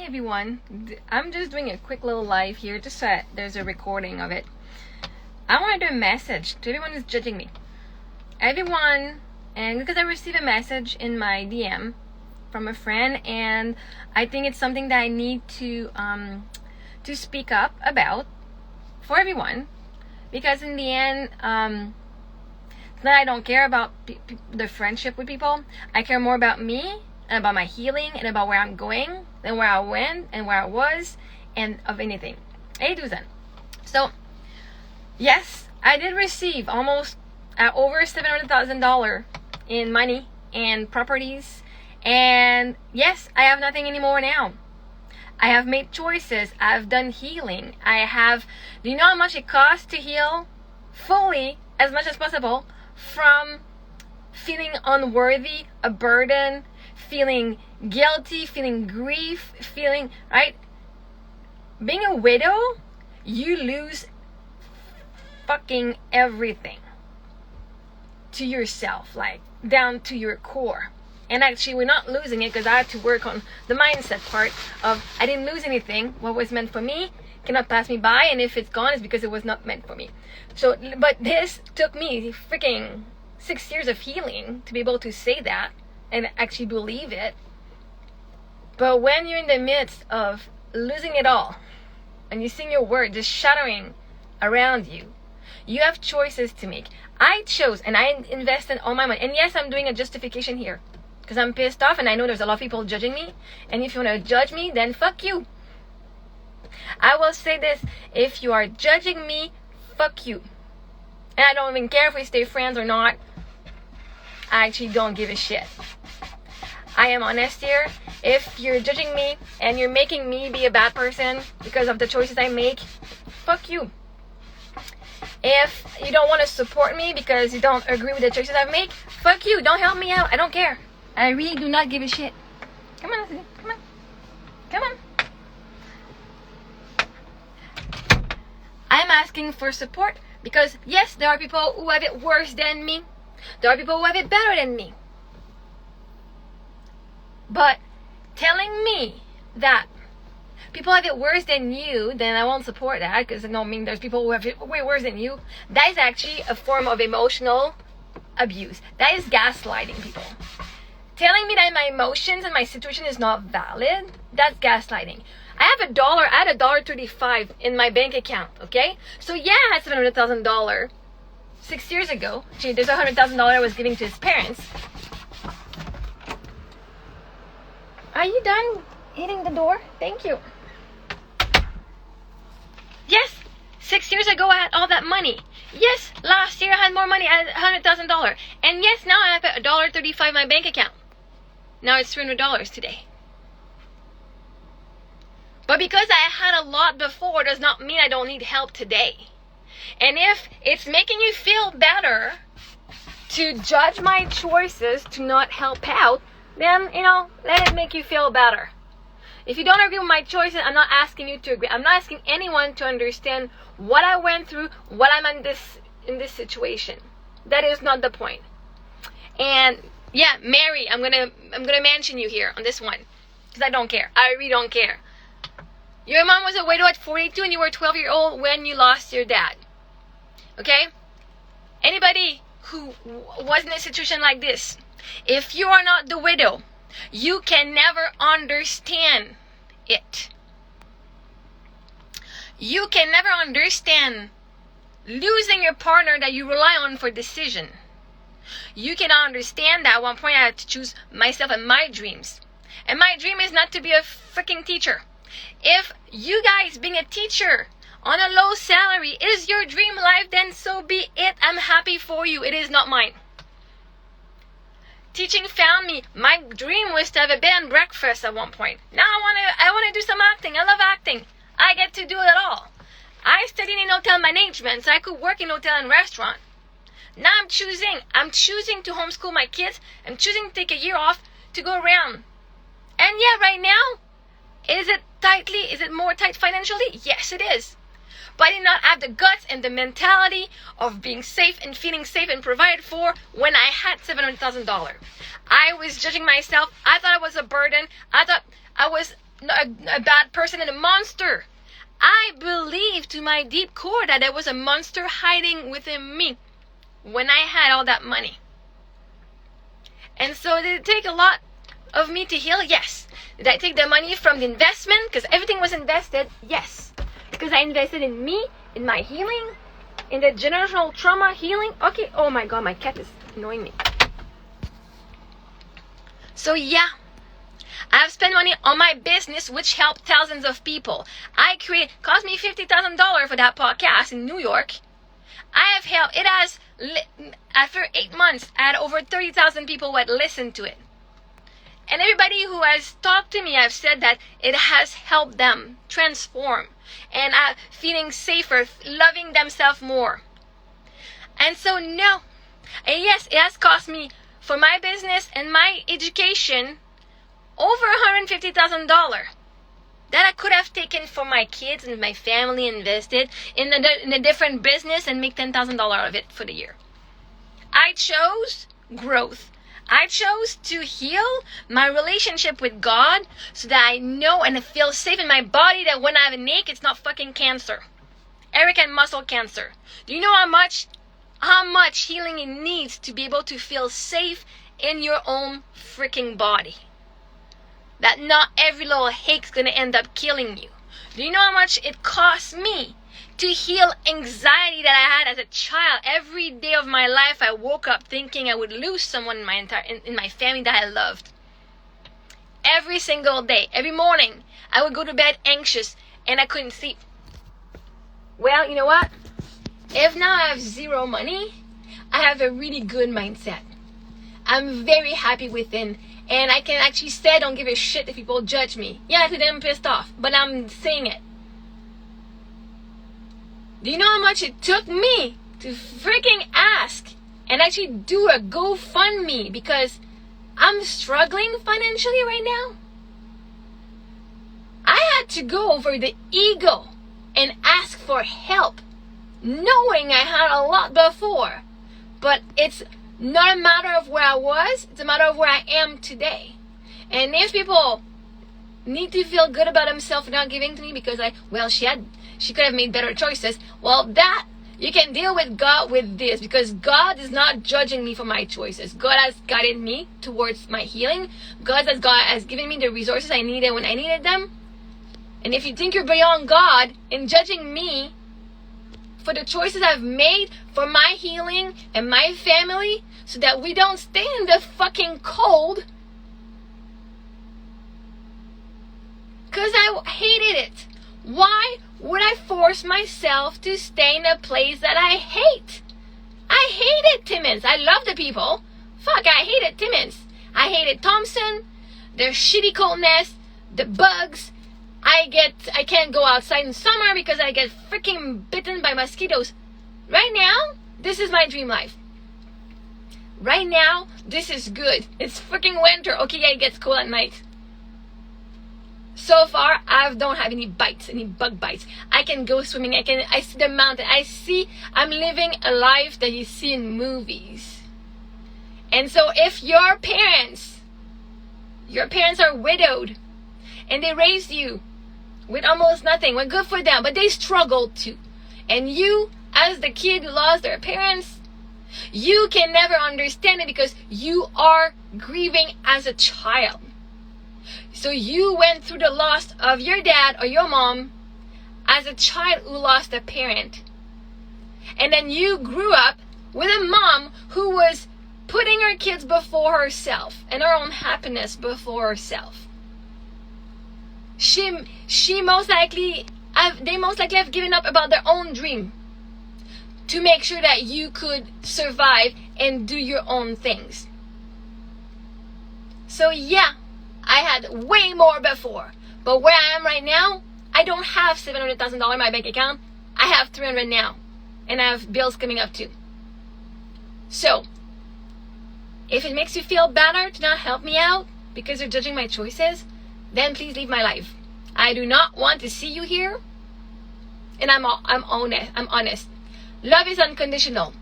everyone. I'm just doing a quick little live here, just so there's a recording of it. I want to do a message to everyone who's judging me. Everyone, and because I received a message in my DM from a friend, and I think it's something that I need to speak up about for everyone, because in the end, that I don't care about the friendship with people. I care more about me and about my healing and about where I'm going than where I went and where I was and of anything. A to Z. So, yes, I did receive almost over $700,000 in money and properties. And yes, I have nothing anymore now. I have made choices. I've done healing. Do you know how much it costs to heal fully, as much as possible, from feeling unworthy, a burden, feeling guilty, feeling grief, right? Being a widow, you lose fucking everything to yourself, like down to your core. And actually, we're not losing it, because I had to work on the mindset part of I didn't lose anything. What was meant for me cannot pass me by, and if it's gone, it's because it was not meant for me. So, but this took me freaking 6 years of healing to be able to say that and actually believe it. But when you're in the midst of losing it all, and you see your word just shattering around you, you have choices to make. I chose, and I invested all my money. And yes, I'm doing a justification here, because I'm pissed off, and I know there's a lot of people judging me. And if you want to judge me, then fuck you. I will say this: if you are judging me, fuck you. And I don't even care if we stay friends or not. I actually don't give a shit. I am honest here. If you're judging me and you're making me be a bad person because of the choices I make, fuck you. If you don't want to support me because you don't agree with the choices I make, fuck you. Don't help me out. I don't care. I really do not give a shit. Come on, Leslie. Come on. Come on. I'm asking for support because, yes, there are people who have it worse than me. There are people who have it better than me. But telling me that people have it worse than you, then I won't support that, because I don't mean there's people who have it way worse than you. That is actually a form of emotional abuse. That is gaslighting people. Telling me that my emotions and my situation is not valid, that's gaslighting. I had $1.35 in my bank account, okay? So yeah, I had $700,000 6 years ago. Gee, there's $100,000 I was giving to his parents. Are you done hitting the door? Thank you. Yes, 6 years ago I had all that money. Yes, last year I had more money. I had $100,000. And yes, now I have $1.35 in my bank account. Now it's $300 today. But because I had a lot before does not mean I don't need help today. And if it's making you feel better to judge my choices to not help out, then, let it make you feel better. If you don't agree with my choices, I'm not asking you to agree. I'm not asking anyone to understand what I went through, what I'm in this situation. That is not the point. And yeah, Mary, I'm gonna mention you here on this one, because I don't care. I really don't care. Your mom was a widow at 42 and you were 12-year-old when you lost your dad. Okay? Anybody who was in a situation like this, if you are not the widow, you can never understand it. You can never understand losing your partner that you rely on for decision. You cannot understand that at one point I had to choose myself and my dreams. And my dream is not to be a freaking teacher. If you guys being a teacher on a low salary is your dream life, then so be it. I'm happy for you. It is not mine. Teaching found me. My dream was to have a bed and breakfast at one point. Now I want to do some acting. I love acting. I get to do it all. I studied in hotel management, so I could work in hotel and restaurant. Now I'm choosing to homeschool my kids. I'm choosing to take a year off to go around. And yeah, right now, is it more tight financially? Yes, it is. But I did not have the guts and the mentality of being safe and feeling safe and provided for when I had $700,000. I was judging myself. I thought I was a burden. I thought I was a bad person and a monster. I believed to my deep core that there was a monster hiding within me when I had all that money. And so did it take a lot of me to heal? Yes. Did I take the money from the investment? Because everything was invested? Yes. Because I invested in me, in my healing, in the generational trauma healing. Okay. Oh my God, my cat is annoying me. So yeah. I've spent money on my business, which helped thousands of people. Cost me $50,000 for that podcast in New York. I have helped. It has, after 8 months, I had over 30,000 people who had listened to it. And everybody who has talked to me, I've said that it has helped them transform and feeling safer, loving themselves more. And so no. And yes, it has cost me for my business and my education over $150,000 that I could have taken for my kids and my family, invested in a different business and make $10,000 out of it for the year. I chose growth. I chose to heal my relationship with God so that I know and I feel safe in my body that when I have an ache, it's not fucking cancer. Eric had muscle cancer. Do you know how much healing it needs to be able to feel safe in your own freaking body? That not every little ache's gonna end up killing you. Do you know how much it cost me to heal anxiety that I had as a child? Every day of my life, I woke up thinking I would lose someone in my family that I loved. Every single day, every morning, I would go to bed anxious and I couldn't sleep. Well, you know what? If now I have zero money, I have a really good mindset. I'm very happy within. And I can actually say I don't give a shit if people judge me. Yeah, today I'm pissed off, but I'm saying it. Do you know how much it took me to freaking ask and actually do a GoFundMe because I'm struggling financially right now? I had to go over the ego and ask for help, knowing I had a lot before. But it's not a matter of where I was, it's a matter of where I am today. And if people need to feel good about themselves for not giving to me because she could have made better choices, well, that you can deal with God with this, because God is not judging me for my choices. God has guided me towards my healing. God has given me the resources I needed when I needed them. And if you think you're beyond God in judging me for the choices I've made for my healing and my family so that we don't stay in the fucking cold, because I hated it. Why would I force myself to stay in a place that I hate? I hated Timmins. I love the people. Fuck, I hated Timmins. I hated Thompson, their shitty coldness, the bugs. I can't go outside in summer because I get freaking bitten by mosquitoes. Right now, this is my dream life. Right now, this is good. It's freaking winter. Okay, yeah, it gets cold at night. So far, I don't have any bites, any bug bites. I can go swimming. I see the mountain. I'm living a life that you see in movies. And so if your parents are widowed and they raised you with almost nothing, well, good for them, but they struggled too. And you, as the kid who lost their parents, you can never understand it because you are grieving as a child. So you went through the loss of your dad or your mom as a child who lost a parent. And then you grew up with a mom who was putting her kids before herself and her own happiness before herself. They most likely have given up about their own dream to make sure that you could survive and do your own things. So yeah, I had way more before. But where I am right now, I don't have $700,000 in my bank account. I have $300 now. And I have bills coming up too. So, if it makes you feel better to not help me out because you're judging my choices, then please leave my life. I do not want to see you here. And I'm honest. Love is unconditional.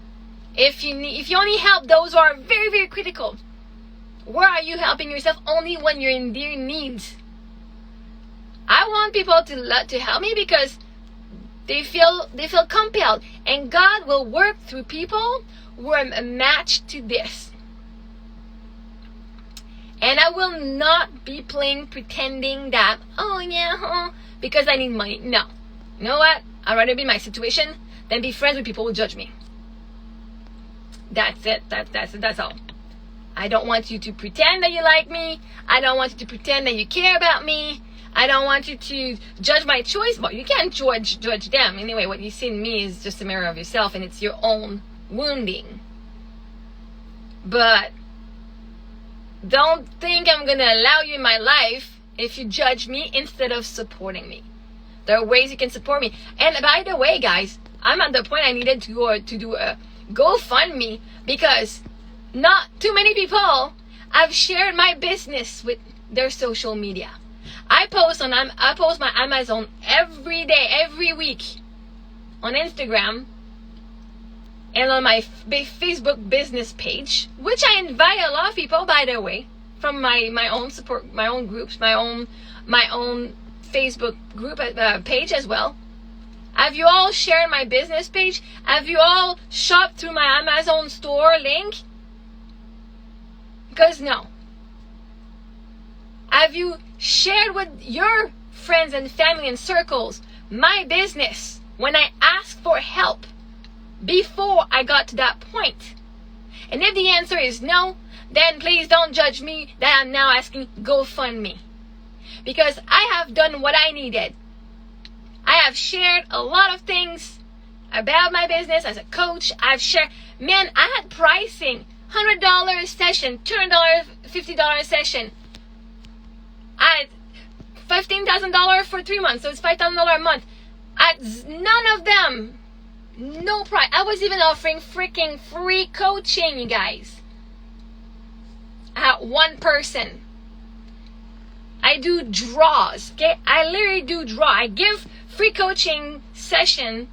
If you only help those who are very, very critical, where are you helping yourself? Only when you're in their needs. want people to help me because they feel compelled, and God will work through people who are a match to this. And I will not be playing pretending that, because I need money. No. You know what? I'd rather be in my situation than be friends with people who judge me. That's it. That's all. I don't want you to pretend that you like me. I don't want you to pretend that you care about me. I don't want you to judge my choice, but you can't judge them. Anyway, what you see in me is just a mirror of yourself, and it's your own wounding. But don't think I'm going to allow you in my life if you judge me instead of supporting me. There are ways you can support me. And by the way, guys, I'm at the point I needed to do a GoFundMe because not too many people have shared my business with their social media. I post my Amazon every day, every week on Instagram and on my Facebook business page, which I invite a lot of people, by the way, from my own support, my own groups, my own Facebook group page as well. Have you all shared my business page? Have you all shopped through my Amazon store link? Because no. Have you shared with your friends and family and circles my business when I asked for help before I got to that point? And if the answer is no, then please don't judge me that I'm now asking GoFundMe. Because I have done what I needed. I have shared a lot of things about my business as a coach. I've shared, I had pricing, $100 session, $200, $50 session. I had $15,000 for 3 months, so it's $5,000 a month. None of them, no price. I was even offering freaking free coaching, you guys. I had one person. I do draws, okay? I literally do draw. I give free coaching session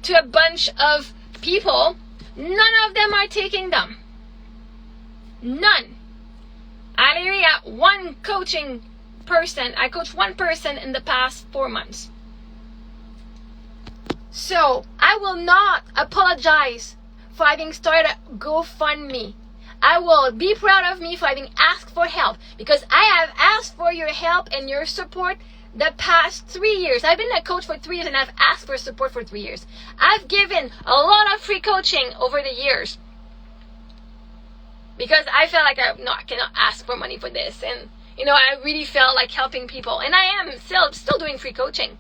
to a bunch of people. None of them are taking them. None. I literally had one coaching person. I coached one person in the past 4 months. So I will not apologize for having started a GoFundMe. I will be proud of me for having asked for help, because I have asked for your help and your support the past 3 years. I've been a coach for 3 years and I've asked for support for 3 years. I've given a lot of free coaching over the years because I felt like I cannot ask for money for this, and I really felt like helping people, and I am still doing free coaching.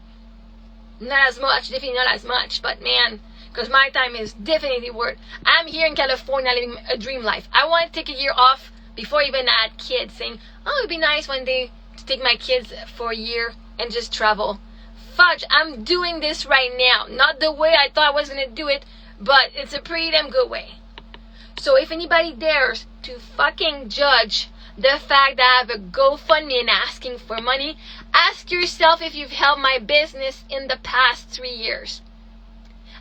Not as much, definitely not as much, but man, because my time is definitely worth. I'm here in California living a dream life. I want to take a year off before even I had kids, saying, it'd be nice one day to take my kids for a year and just travel. Fudge, I'm doing this right now. Not the way I thought I was going to do it, but it's a pretty damn good way. So if anybody dares to fucking judge the fact that I have a GoFundMe and asking for money, ask yourself if you've helped my business in the past 3 years.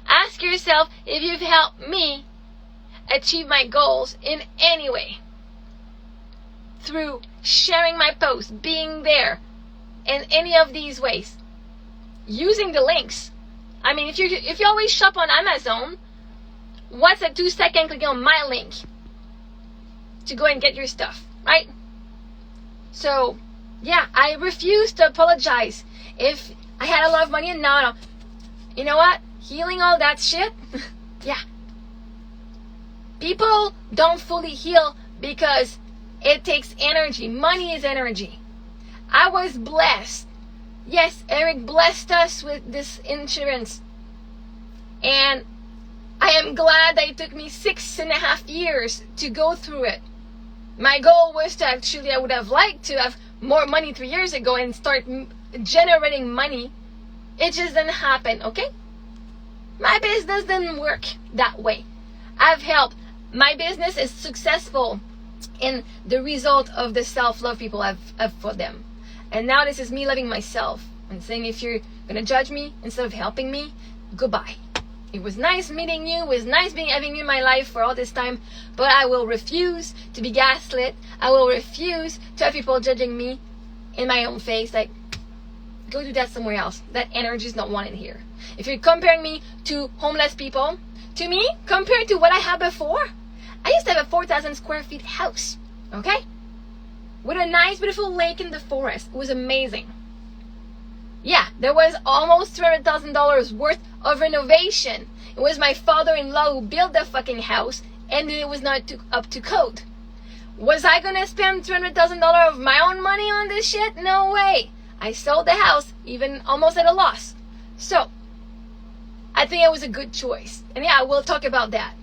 Ask yourself if you've helped me achieve my goals in any way. Through sharing my posts, being there, in any of these ways. Using the links. I mean, if you always shop on Amazon, what's a 2-second clicking on my link to go and get your stuff, right? So, yeah, I refuse to apologize if I had a lot of money and now, you know what? Healing all that shit, yeah. People don't fully heal because it takes energy. Money is energy. I was blessed. Yes, Eric blessed us with this insurance. And I am glad that it took me 6.5 years to go through it. My goal was to I would have liked to have more money 3 years ago and start generating money. It just didn't happen, okay? My business didn't work that way. I've helped. My business is successful in the result of the self-love people have for them. And now this is me loving myself and saying, if you're going to judge me instead of helping me, goodbye. It was nice meeting you. It was nice having you in my life for all this time. But I will refuse to be gaslit. I will refuse to have people judging me in my own face. Like, go do that somewhere else. That energy is not wanted here. If you're comparing me to homeless people, to me, compared to what I had before, I used to have a 4,000 square feet house, okay? With a nice, beautiful lake in the forest. It was amazing. Yeah, there was almost $300,000 worth of renovation. It was my father-in-law who built the fucking house, and it was not up to code. Was I gonna spend $300,000 of my own money on this shit? No way. I sold the house, even almost at a loss. So, I think it was a good choice. And yeah, we'll talk about that.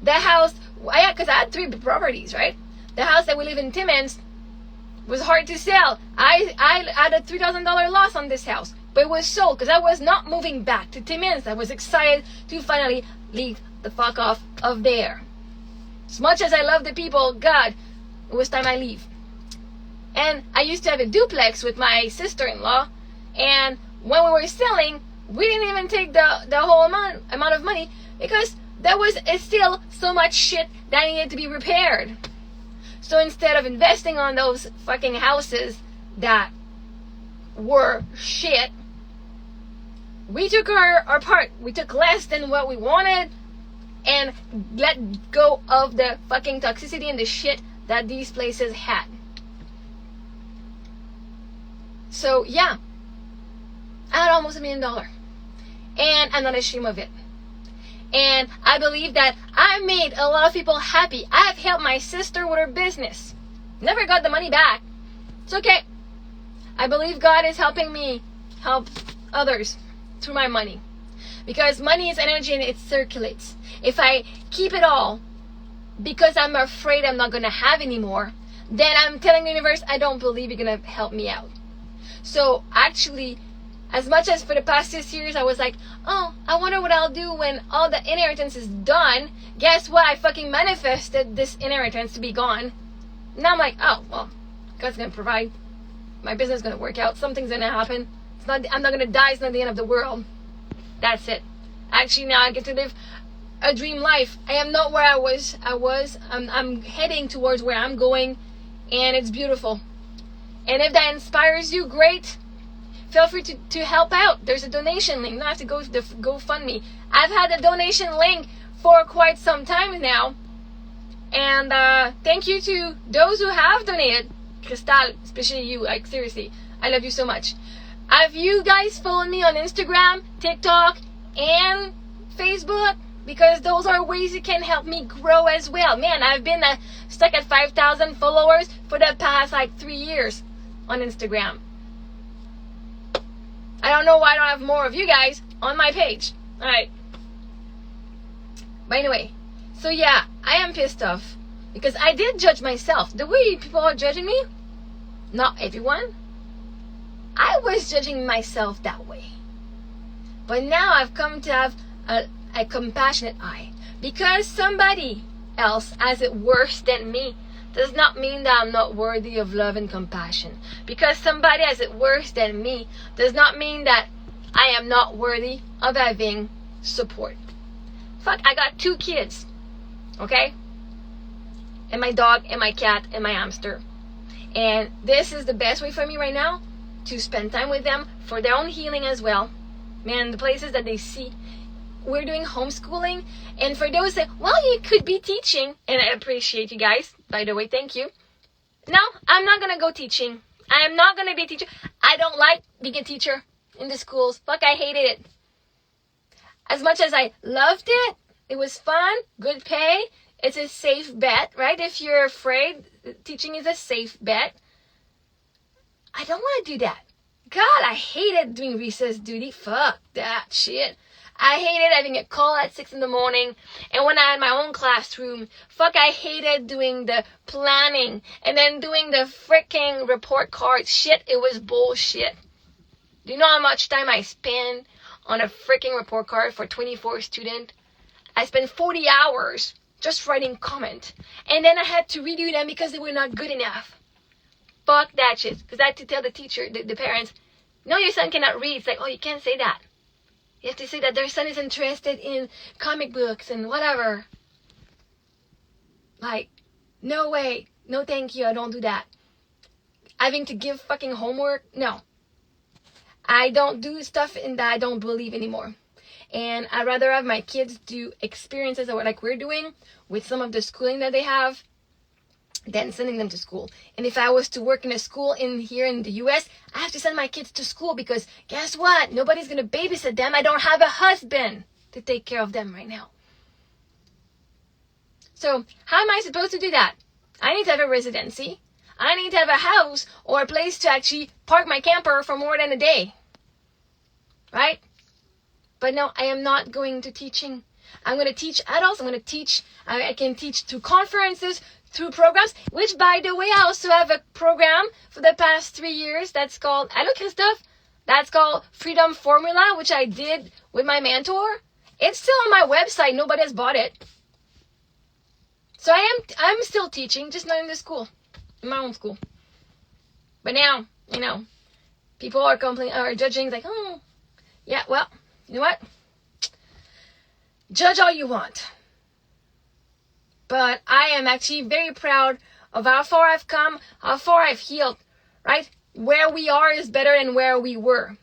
The house, because I had 3 properties, right? The house that we live in Timmins was hard to sell. I had a $3,000 loss on this house, but it was sold because I was not moving back to Timmins. I was excited to finally leave the fuck off of there. As much as I love the people, God, it was time I leave. And I used to have a duplex with my sister-in-law, and when we were selling, we didn't even take the whole amount of money because there was still so much shit that needed to be repaired. So instead of investing on those fucking houses that were shit, we took our part. We took less than what we wanted and let go of the fucking toxicity and the shit that these places had. So yeah, I had almost $1 million, and I'm not ashamed of it. And I believe that I made a lot of people happy. I have helped my sister with her business. Never got the money back. It's okay. I believe God is helping me help others through my money. Because money is energy and it circulates. If I keep it all because I'm afraid I'm not going to have any more, then I'm telling the universe, I don't believe you're going to help me out. So actually, as much as for the past 6 years I was like, oh, I wonder what I'll do when all the inheritance is done. Guess what? I fucking manifested this inheritance to be gone. Now I'm like, oh, well, God's going to provide. My business is going to work out. Something's going to happen. I'm not going to die. It's not the end of the world. That's it. Actually, now I get to live a dream life. I am not where I was. I'm heading towards where I'm going, and it's beautiful. And if that inspires you, great. Feel free to help out. There's a donation link. You don't have to go to the GoFundMe. I've had the donation link for quite some time now. And thank you to those who have donated. Cristal, especially you. Like, seriously, I love you so much. Have you guys followed me on Instagram, TikTok, and Facebook? Because those are ways you can help me grow as well. Man, I've been stuck at 5,000 followers for the past 3 years on Instagram. I don't know why I don't have more of you guys on my page. Alright. But anyway, so yeah, I am pissed off because I did judge myself. The way people are judging me, not everyone, I was judging myself that way. But now I've come to have a compassionate eye. Because somebody else has it worse than me does not mean that I'm not worthy of love and compassion. Because somebody has it worse than me does not mean that I am not worthy of having support. Fuck, I got 2 kids, okay? And my dog, and my cat, and my hamster. And this is the best way for me right now to spend time with them for their own healing as well. Man, the places that they see. We're doing homeschooling, and for those that, well, you could be teaching, and I appreciate you guys, by the way, thank you. No, I'm not gonna go teaching. I am not gonna be a teacher. I don't like being a teacher in the schools. Fuck, I hated it. As much as I loved it, it was fun, good pay, it's a safe bet, right? If you're afraid, teaching is a safe bet. I don't want to do that. God, I hated doing recess duty. Fuck that shit. I hated having a call at 6 in the morning, and when I had my own classroom, fuck, I hated doing the planning, and then doing the freaking report card shit. It was bullshit. Do you know how much time I spend on a freaking report card for 24 students? I spent 40 hours just writing comment, and then I had to redo them because they were not good enough. Fuck that shit, because I had to tell the teacher, the parents, no, your son cannot read. It's like, oh, you can't say that. You have to say that their son is interested in comic books and whatever. Like, no way. No thank you. I don't do that. Having to give fucking homework? No. I don't do stuff in that I don't believe anymore. And I'd rather have my kids do experiences like we're doing with some of the schooling that they have than sending them to school. And if I was to work in a school here in the US, I have to send my kids to school because guess what? Nobody's going to babysit them. I don't have a husband to take care of them right now. So how am I supposed to do that? I need to have a residency. I need to have a house or a place to actually park my camper for more than a day. Right? But no, I am not going to teaching. I'm going to teach adults. I can teach through conferences, through programs, which, by the way, I also have a program for the past 3 years that's called, hello, Christophe, that's called Freedom Formula, which I did with my mentor. It's still on my website. Nobody has bought it. So I'm still teaching, just not in the school, in my own school. But now, people are judging, like, oh, yeah, well, you know what? Judge all you want. But I am actually very proud of how far I've come, how far I've healed, right? Where we are is better than where we were.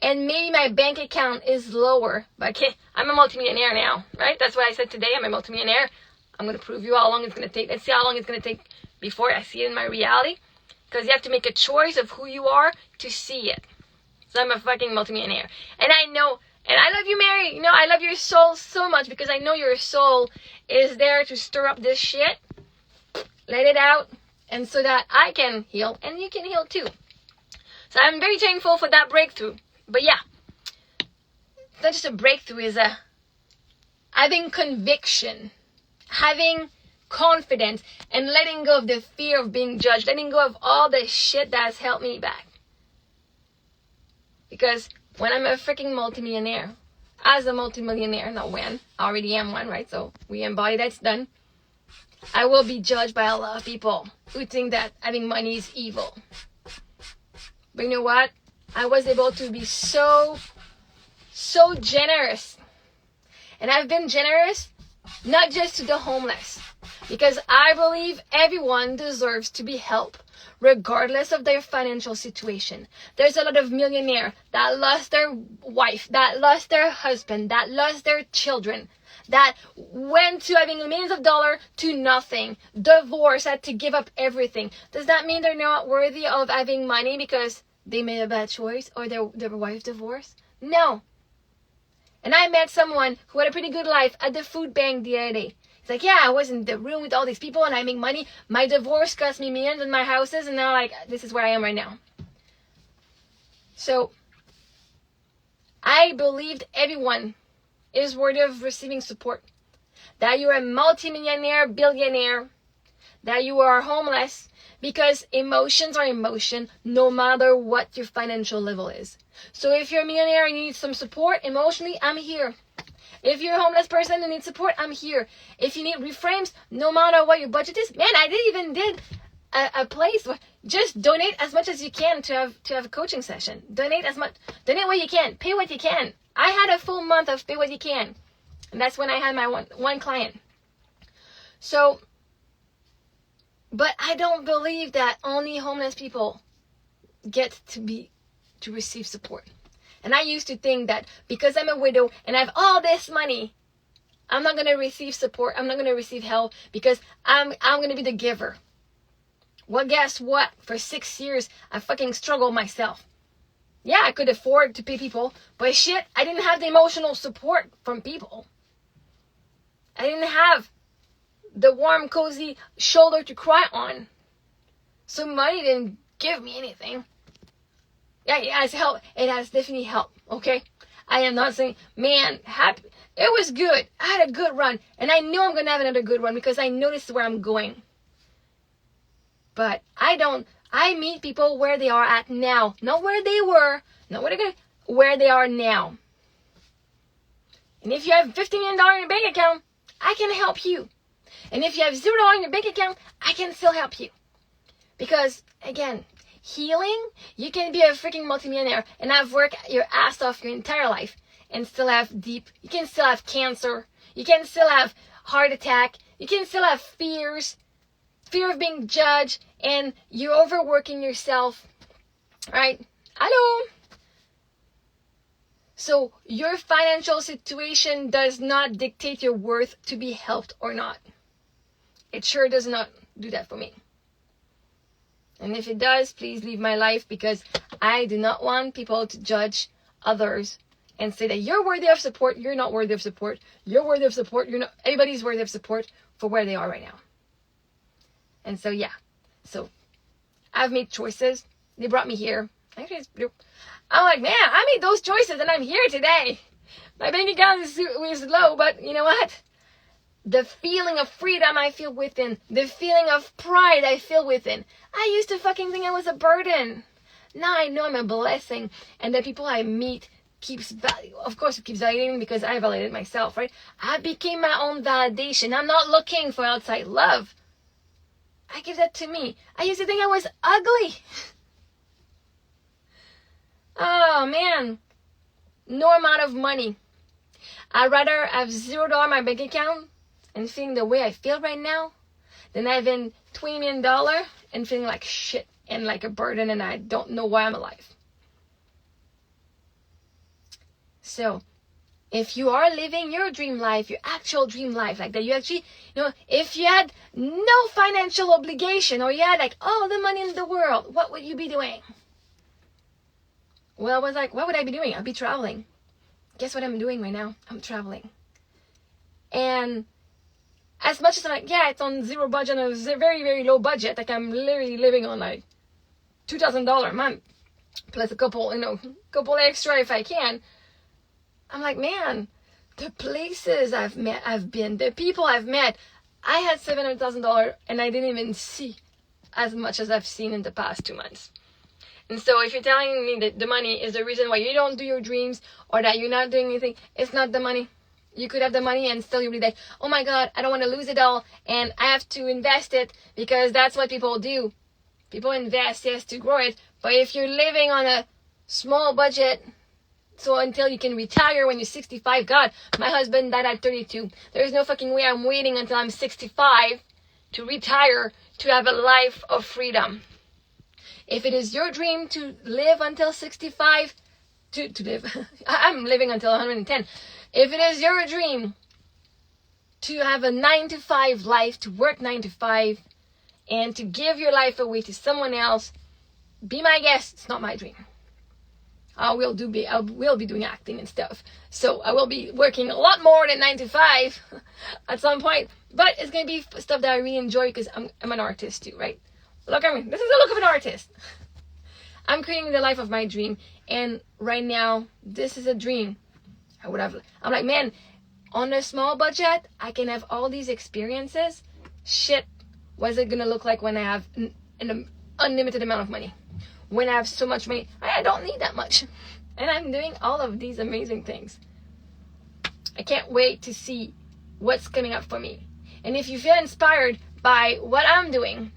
And maybe my bank account is lower, but I'm a multimillionaire now, right? That's what I said today. I'm a multimillionaire. I'm going to prove you how long it's going to take. Let's see how long it's going to take before I see it in my reality. Because you have to make a choice of who you are to see it. So I'm a fucking multimillionaire. And I know, and I love you, Mary. I love your soul so much because I know your soul is there to stir up this shit. Let it out. And so that I can heal and you can heal too. So I'm very thankful for that breakthrough. But yeah, it's not just a breakthrough, it's having conviction, having confidence, and letting go of the fear of being judged, letting go of all the shit that has held me back. Because when I'm a freaking multimillionaire, as a multimillionaire, not when, I already am one, right? So we embody that's done. I will be judged by a lot of people who think that having money is evil. But you know what? I was able to be so generous. And I've been generous not just to the homeless. Because I believe everyone deserves to be helped, regardless of their financial situation. There's a lot of millionaires that lost their wife, that lost their husband, that lost their children, that went to having millions of dollars to nothing, divorce, had to give up everything. Does that mean they're not worthy of having money because they made a bad choice or their wife divorced? No. And I met someone who had a pretty good life at the food bank the other day. He's like, yeah, I was in the room with all these people and I make money. My divorce cost me millions in my houses and now this is where I am right now. So I believed everyone is worthy of receiving support. That you're a multimillionaire, billionaire, that you are homeless, because emotions are emotion no matter what your financial level is. So if you're a millionaire and you need some support emotionally, I'm here. If you're a homeless person and need support, I'm here. If you need reframes, no matter what your budget is, man, I did a place where just donate as much as you can to have a coaching session. Donate what you can, pay what you can. I had a full month of pay what you can, and that's when I had my one client. So, but I don't believe that only homeless people get to receive support. And I used to think that because I'm a widow and I have all this money, I'm not going to receive support. I'm not going to receive help because I'm going to be the giver. Well, guess what? For 6 years, I fucking struggled myself. Yeah, I could afford to pay people, but shit, I didn't have the emotional support from people. I didn't have the warm, cozy shoulder to cry on. So money didn't give me anything. Yeah, it has helped. It has definitely helped, okay? I am not saying, man, happy. It was good. I had a good run. And I know I'm going to have another good run because I know this is where I'm going. But I meet people where they are at now. Not where they were. Not where they are now. And if you have $50 million in your bank account, I can help you. And if you have $0 in your bank account, I can still help you. Because, again, healing, you can be a freaking multimillionaire and have worked your ass off your entire life and still have you can still have cancer, you can still have heart attack, you can still have fear of being judged, and you're overworking yourself, right? Hello? So your financial situation does not dictate your worth to be helped or not. It sure does not do that for me. And if it does, please leave my life, because I do not want people to judge others and say that you're worthy of support, you're not worthy of support, you're worthy of support, you're not, everybody's worthy of support for where they are right now. And so, yeah. So, I've made choices. They brought me here. I'm like, man, I made those choices and I'm here today. My bank account is low, but you know what? The feeling of freedom I feel within, the feeling of pride I feel within. I used to fucking think I was a burden. Now I know I'm a blessing, and the people I meet of course it keeps validating, because I validated myself, right? I became my own validation. I'm not looking for outside love. I give that to me. I used to think I was ugly. Oh man, no amount of money. I'd rather have $0 in my bank account and feeling the way I feel right now than having $20 million and feeling like shit and like a burden, and I don't know why I'm alive. So, if you are living your dream life, your actual dream life, like that you actually, if you had no financial obligation, or you had like all the money in the world, what would you be doing? Well, I was like, what would I be doing? I'd be traveling. Guess what I'm doing right now? I'm traveling. And as much as I'm like, yeah, it's on zero budget, a very, very low budget, like I'm literally living on like $2,000 a month, plus a couple extra if I can. I'm like, man, the places I've been, the people I've met, I had $700,000 and I didn't even see as much as I've seen in the past 2 months. And so if you're telling me that the money is the reason why you don't do your dreams, or that you're not doing anything, it's not the money. You could have the money and still you'll be like, oh my God, I don't want to lose it all, and I have to invest it, because that's what people do. People invest, yes, to grow it. But if you're living on a small budget, so until you can retire when you're 65, God, my husband died at 32. There's no fucking way I'm waiting until I'm 65 to retire to have a life of freedom. If it is your dream to live until 65, to live, I'm living until 110. If it is your dream to have a 9-to-5 life, to work 9 to 5, and to give your life away to someone else, be my guest. It's not my dream. I will be doing acting and stuff. So I will be working a lot more than 9 to 5 at some point. But it's going to be stuff that I really enjoy, because I'm an artist too, right? Look at me. This is the look of an artist. I'm creating the life of my dream. And right now, this is a dream. I'm like, man, on a small budget, I can have all these experiences. Shit, what is it going to look like when I have an unlimited amount of money? When I have so much money, I don't need that much. And I'm doing all of these amazing things. I can't wait to see what's coming up for me. And if you feel inspired by what I'm doing,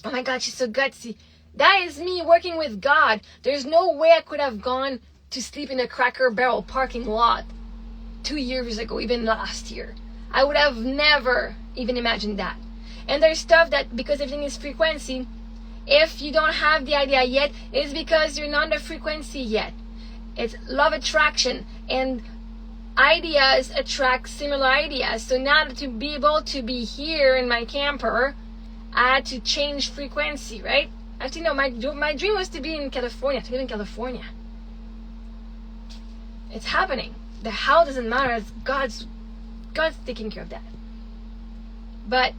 oh my God, she's so gutsy. That is me working with God. There's no way I could have gone to sleep in a Cracker Barrel parking lot 2 years ago, even last year. I would have never even imagined that. And there's stuff that, because everything is frequency, if you don't have the idea yet, it's because you're not the frequency yet. It's love attraction, and ideas attract similar ideas. So now to be able to be here in my camper, I had to change frequency, right? Actually, no, my dream was to be in California, to live in California. It's happening. The how doesn't matter. It's God's taking care of that. But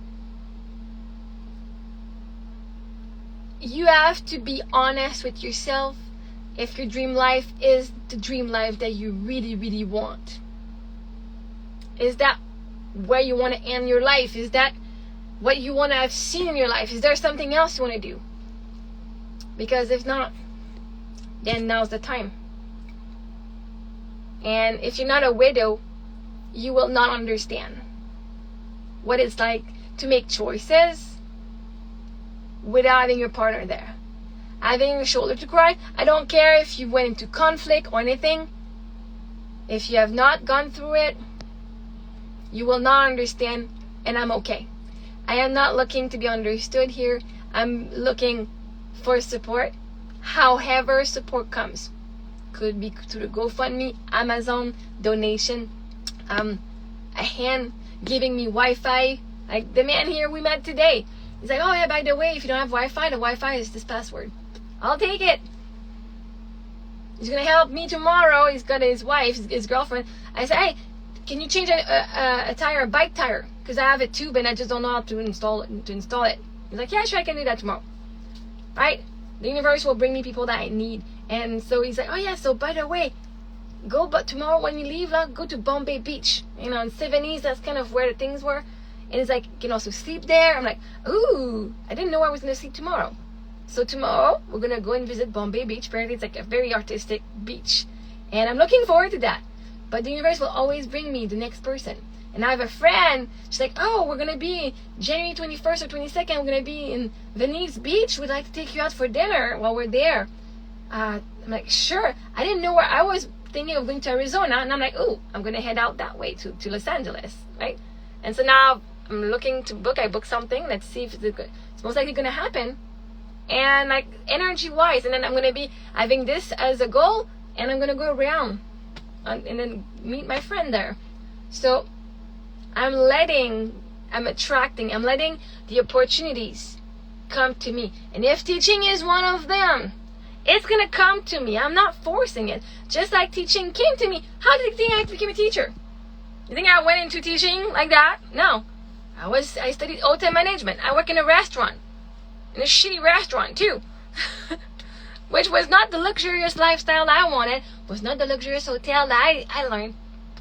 you have to be honest with yourself if your dream life is the dream life that you really, really want. Is that where you want to end your life? Is that what you want to have seen in your life? Is there something else you want to do? Because if not, then now's the time. And if you're not a widow, you will not understand what it's like to make choices without having your partner there. Having a shoulder to cry. I don't care if you went into conflict or anything. If you have not gone through it, you will not understand, and I'm okay. I am not looking to be understood here. I'm looking for support, however support comes. could be through GoFundMe, Amazon donation, a hand giving me Wi-Fi. Like the man here we met today, he's like, oh yeah, by the way, if you don't have Wi-Fi, the Wi-Fi is this password. I'll take it. He's gonna help me tomorrow. He's got his wife, his girlfriend. I said, hey, can you change a tire, a bike tire? Because I have a tube and I just don't know how to install it. He's like, yeah, sure, I can do that tomorrow. Right? The universe will bring me people that I need. And so he's like, oh yeah, so by the way, but tomorrow when you leave, go to Bombay Beach. You know, in 70s, that's kind of where the things were. And he's like, you can also sleep there. I'm like, ooh, I didn't know I was gonna sleep tomorrow. So tomorrow we're gonna go and visit Bombay Beach. Apparently it's like a very artistic beach, and I'm looking forward to that. But the universe will always bring me the next person. And I have a friend. She's like, oh, we're gonna be January 21st or 22nd. We're gonna be in Venice Beach. We'd like to take you out for dinner while we're there. I'm like, sure. I didn't know where I was thinking of going to Arizona, and I'm like, ooh, I'm gonna head out that way to Los Angeles, right? And so now I'm looking to book. I booked something. Let's see if it's most likely gonna happen. And like energy wise, and then I'm gonna be having this as a goal, and I'm gonna go around and then meet my friend there. So I'm letting the opportunities come to me. And if teaching is one of them, it's gonna come to me. I'm not forcing it. Just like teaching came to me. How did you think I became a teacher? You think I went into teaching like that? No. I studied hotel management. I work in a restaurant. In a shitty restaurant too. Which was not the luxurious lifestyle I wanted. Was not the luxurious hotel that I learned.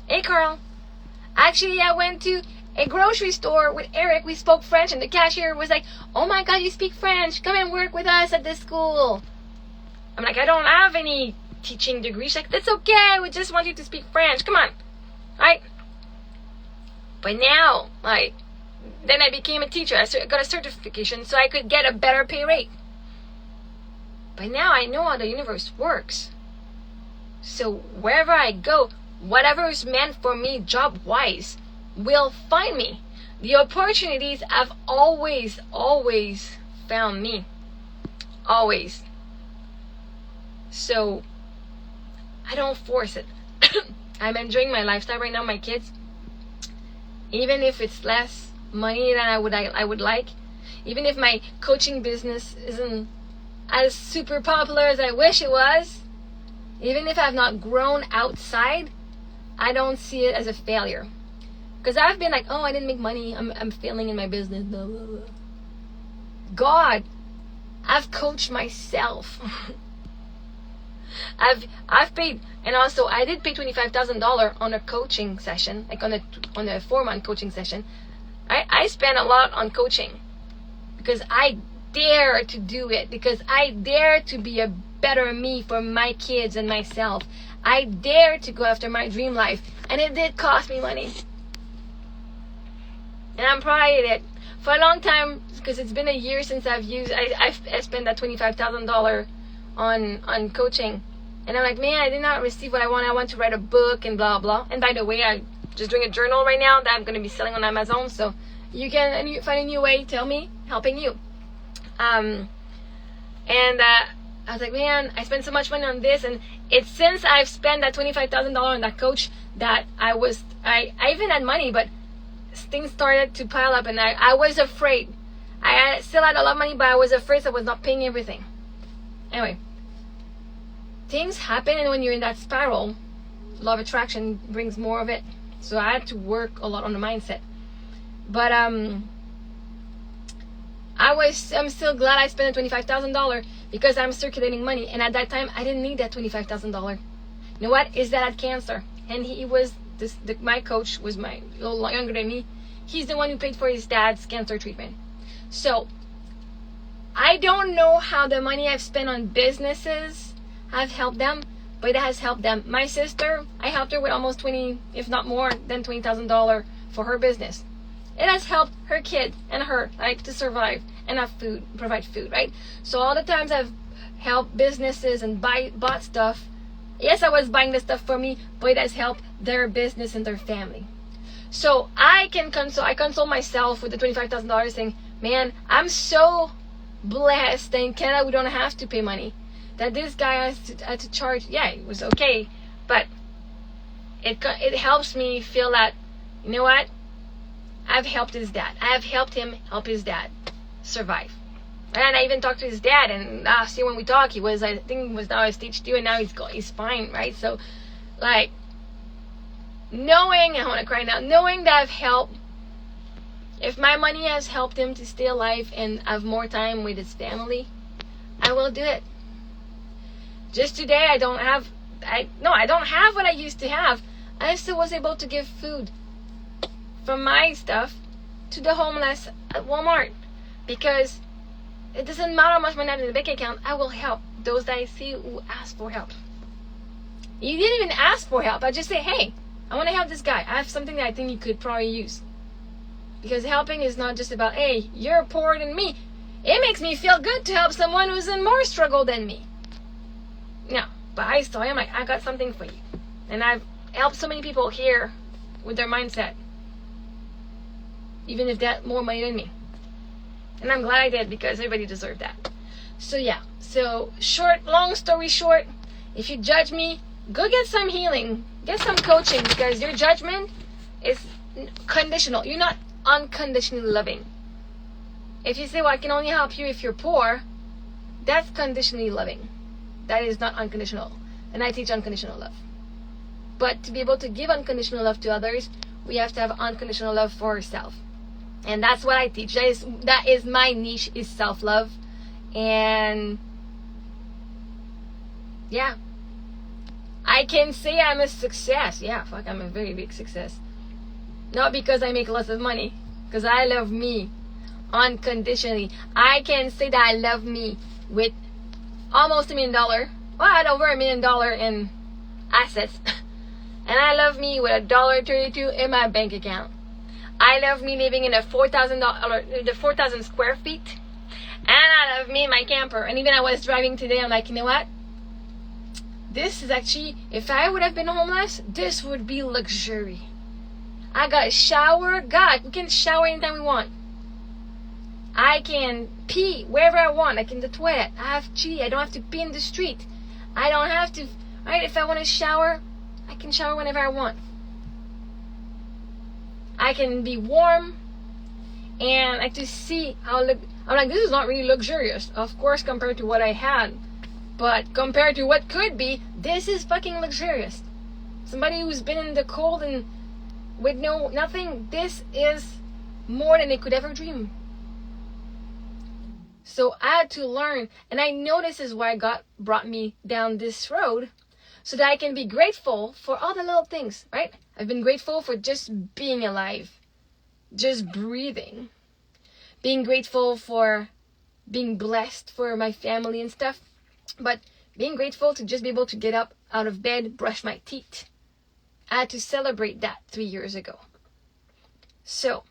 Hey Carl. Actually, I went to a grocery store with Eric. We spoke French and the cashier was like, oh my god, you speak French. Come and work with us at this school. I'm like, I don't have any teaching degree. She's like, that's okay. We just want you to speak French. Come on. Right? But now, like, then I became a teacher. I got a certification so I could get a better pay rate. But now I know how the universe works. So wherever I go, whatever is meant for me job-wise will find me. The opportunities have always found me. Always. So I don't force it. I'm enjoying my lifestyle right now, my kids. Even if it's less money than I would like, even if my coaching business isn't as super popular as I wish it was, even if I've not grown outside, I don't see it as a failure. Because I've been like, oh, I didn't make money, I'm failing in my business, blah, blah, blah. God, I've coached myself. I've paid, and also I did pay $25,000 on a coaching session, like on a 4-month coaching session. I spent a lot on coaching because I dare to do it, because I dare to be a better me for my kids and myself. I dare to go after my dream life, and it did cost me money. And I'm proud of it. For a long time, because it's been a year since I spent that $25,000 on coaching. And I'm like, man, I did not receive what I want. I want to write a book and blah, blah. And by the way, I'm just doing a journal right now that I'm going to be selling on Amazon. So you can find a new way, tell me, helping you. I was like, man, I spent so much money on this. And it's since I've spent that $25,000 on that coach that I even had money, but things started to pile up. And I was afraid. I still had a lot of money, but I was afraid I was not paying everything. Anyway, things happen, and when you're in that spiral, law of attraction brings more of it. So I had to work a lot on the mindset. But I'm still glad I spent the $25,000 because I'm circulating money. And at that time, I didn't need that $25,000. You know what? His dad had cancer, and he was my coach was a little younger than me. He's the one who paid for his dad's cancer treatment. So I don't know how the money I've spent on businesses have helped them, but it has helped them. My sister, I helped her with almost 20, if not more than $20,000 for her business. It has helped her kid and her, like, to survive and have food, provide food, right? So all the times I've helped businesses and bought stuff, yes, I was buying the stuff for me, but it has helped their business and their family. So I console myself with the $25,000 saying, man, I'm so blessed that in Canada we don't have to pay money. that this guy had to charge. Yeah, it was okay, but it helps me feel that, you know what, I've helped his dad. I have helped him help his dad survive. And I even talked to his dad, and last year when we talked, I think he was now at stage 2, and now he's fine, right? So, like, knowing, I want to cry now, knowing that I've helped, if my money has helped him to stay alive and have more time with his family, I will do it. Just today, I don't have what I used to have. I still was able to give food from my stuff to the homeless at Walmart, because it doesn't matter how much money I have in the bank account, I will help those that I see who ask for help. You didn't even ask for help. I just say, hey, I want to help this guy. I have something that I think you could probably use. Because helping is not just about, hey, you're poorer than me. It makes me feel good to help someone who's in more struggle than me. No, but I saw him like, I got something for you. And I've helped so many people here with their mindset, even if they had more money than me. And I'm glad I did, because everybody deserved that. So yeah, long story short, if you judge me, go get some healing, get some coaching, because your judgment is conditional. You're not unconditionally loving. If you say, well, I can only help you if you're poor, that's conditionally loving. That is not unconditional. And I teach unconditional love. But to be able to give unconditional love to others, we have to have unconditional love for ourselves. And that's what I teach. That is my niche, is self-love. And yeah, I can say I'm a success. Yeah, fuck, I'm a very big success. Not because I make lots of money, because I love me unconditionally. I can say that I love me with almost $1 million. Well, I had over $1 million in assets. And I love me with $1.32 in my bank account. I love me living in a 4,000 square feet. And I love me in my camper. And even I was driving today, I'm like, you know what? This is actually, if I would have been homeless, this would be luxury. I got a shower. God, we can shower anytime we want. I can pee wherever I want, like in the toilet. I have chi. I don't have to pee in the street. I don't have to, right? If I want to shower, I can shower whenever I want. I can be warm, and I just see how I'm like, this is not really luxurious, of course, compared to what I had, but compared to what could be, this is fucking luxurious. Somebody who's been in the cold and with nothing, this is more than they could ever dream. So I had to learn, and I know this is why God brought me down this road, so that I can be grateful for all the little things, right? I've been grateful for just being alive, just breathing, being grateful for being blessed for my family and stuff, but being grateful to just be able to get up out of bed, brush my teeth. I had to celebrate that 3 years ago. So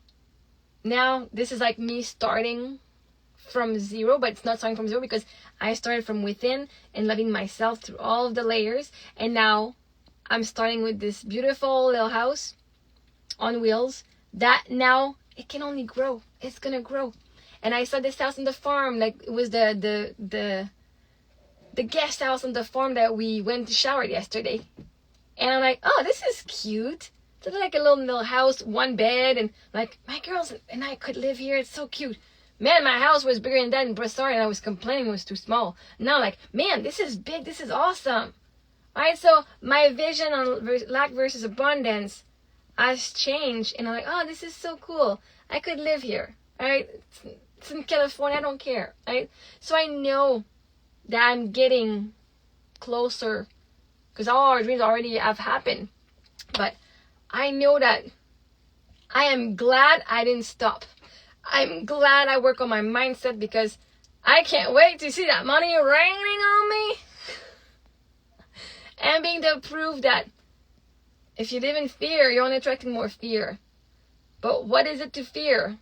now this is like me starting from zero, but it's not starting from zero, because I started from within and loving myself through all of the layers. And now I'm starting with this beautiful little house on wheels that now it can only grow. It's gonna grow. And I saw this house on the farm, like it was the guest house on the farm that we went to shower yesterday. And I'm like, oh, this is cute. It's like a little house, one bed, and like, my girls and I could live here. It's so cute. Man, my house was bigger than that in Brossard, and I was complaining it was too small. Now, like, man, this is big. This is awesome. Right? So my vision on lack versus abundance has changed, and I'm like, oh, this is so cool. I could live here. Right? It's in California. I don't care. Right? So I know that I'm getting closer, because all our dreams already have happened. But I know that I am glad I didn't stop. I'm glad I work on my mindset, because I can't wait to see that money raining on me. And being able to prove that if you live in fear, you're only attracting more fear. But what is it to fear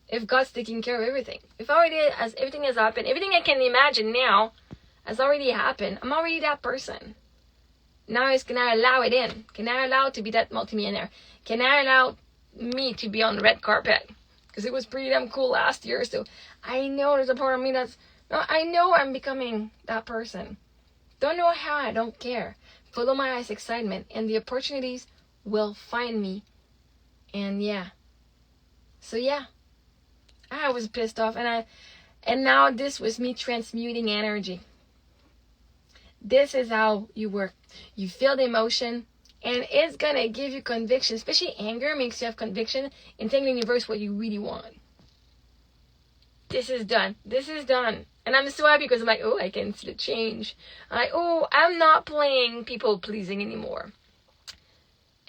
if God's taking care of everything? If everything has happened, everything I can imagine now has already happened. I'm already that person. Now can I allow it in? Can I allow to be that multimillionaire? Can I allow me to be on the red carpet? Because it was pretty damn cool last year. So I know there's a part of me that's No, I know I'm becoming that person. Don't know how, I don't care. Follow my eyes excitement and the opportunities will find me. And yeah. So yeah. I was pissed off and now this was me transmuting energy. This is how you work. You feel the emotion and it's gonna give you conviction. Especially anger makes you have conviction and tell the universe what you really want. This is done. This is done. And I'm so happy because I'm like, oh, I can see the change. I'm like, oh, I'm not playing people pleasing anymore.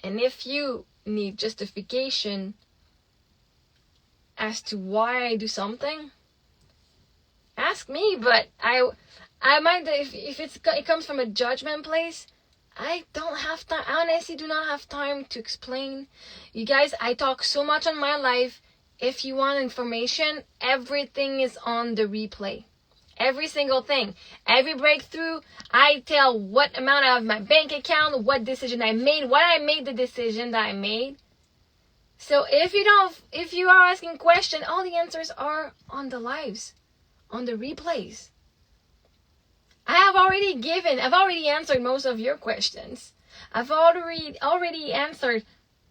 And if you need justification as to why I do something, ask me. But I might, if it comes from a judgment place, I don't have time. I honestly do not have time to explain. You guys, I talk so much on my life. If you want information, everything is on the replay. Every single thing. Every breakthrough, I tell what amount I have in my bank account, what decision I made, why I made the decision that I made. So if you are asking questions, all the answers are on the lives, on the replays. I've already answered most of your questions. I've already answered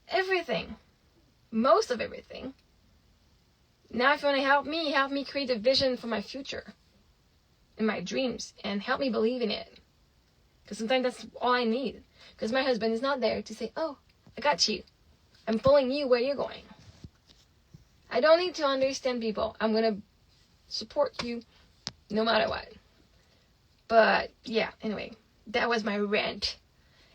everything. Most of everything. Now if you want to help me create a vision for my future and my dreams and help me believe in it. Because sometimes that's all I need. Because my husband is not there to say, oh, I got you. I'm pulling you where you're going. I don't need to understand people. I'm going to support you no matter what. But yeah, anyway, that was my rant.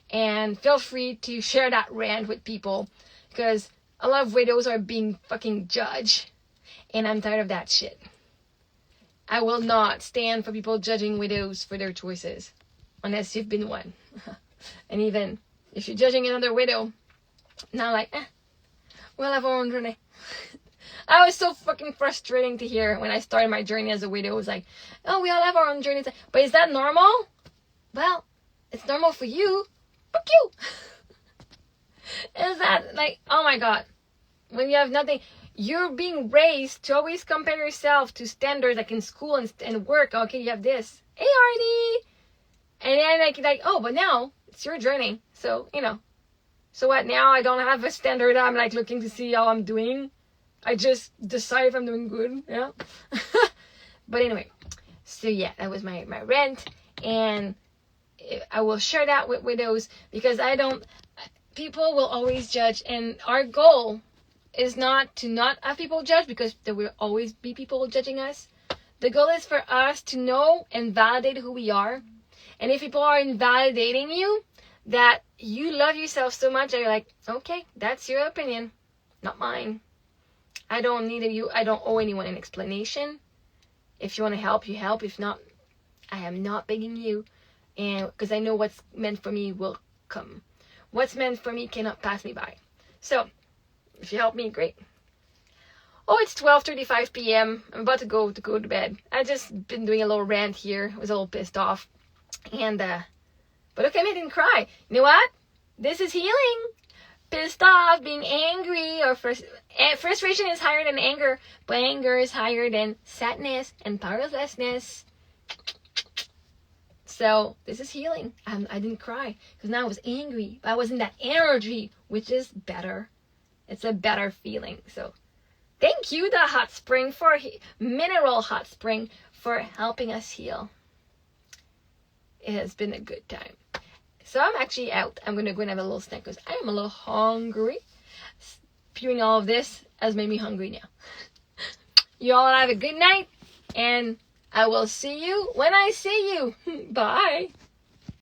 And feel free to share that rant with people. Because a lot of widows are being fucking judged. And I'm tired of that shit. I will not stand for people judging widows for their choices. Unless you've been one. And even if you're judging another widow, now like, we'll have our own journey. I was so fucking frustrating to hear when I started my journey as a widow. It was like, oh, we all have our own journeys. But is that normal? Well, it's normal for you. Fuck you. Is that like, oh my God. When you have nothing, you're being raised to always compare yourself to standards like in school and work. Okay, you have this. Hey, Artie. And then like, oh, but now it's your journey. So, so what now? I don't have a standard. I'm like looking to see how I'm doing. I just decide if I'm doing good. Yeah. But anyway, so yeah, that was my rant. And I will share that with widows because people will always judge. And our goal is not to not have people judge because there will always be people judging us. The goal is for us to know and validate who we are. And if people are invalidating you, that you love yourself so much that you're like, okay, that's your opinion, not mine. I don't need you. I don't owe anyone an explanation. If you want to help, you help. If not, I am not begging you. And because I know what's meant for me will come. What's meant for me cannot pass me by. So, if you help me, great. Oh, it's 12:35 p.m. I'm about to go to bed. I just been doing a little rant here. I was a little pissed off. And, but okay, I didn't cry. You know what? This is healing. Pissed off, being angry, or frustration is higher than anger, but anger is higher than sadness and powerlessness. So this is healing. I didn't cry because now I was angry, but I was in that energy, which is better. It's a better feeling. So thank you, the hot spring, for mineral hot spring, for helping us heal. It has been a good time. So I'm actually out. I'm going to go and have a little snack because I am a little hungry. Spewing all of this has made me hungry now. You all have a good night. And I will see you when I see you. Bye.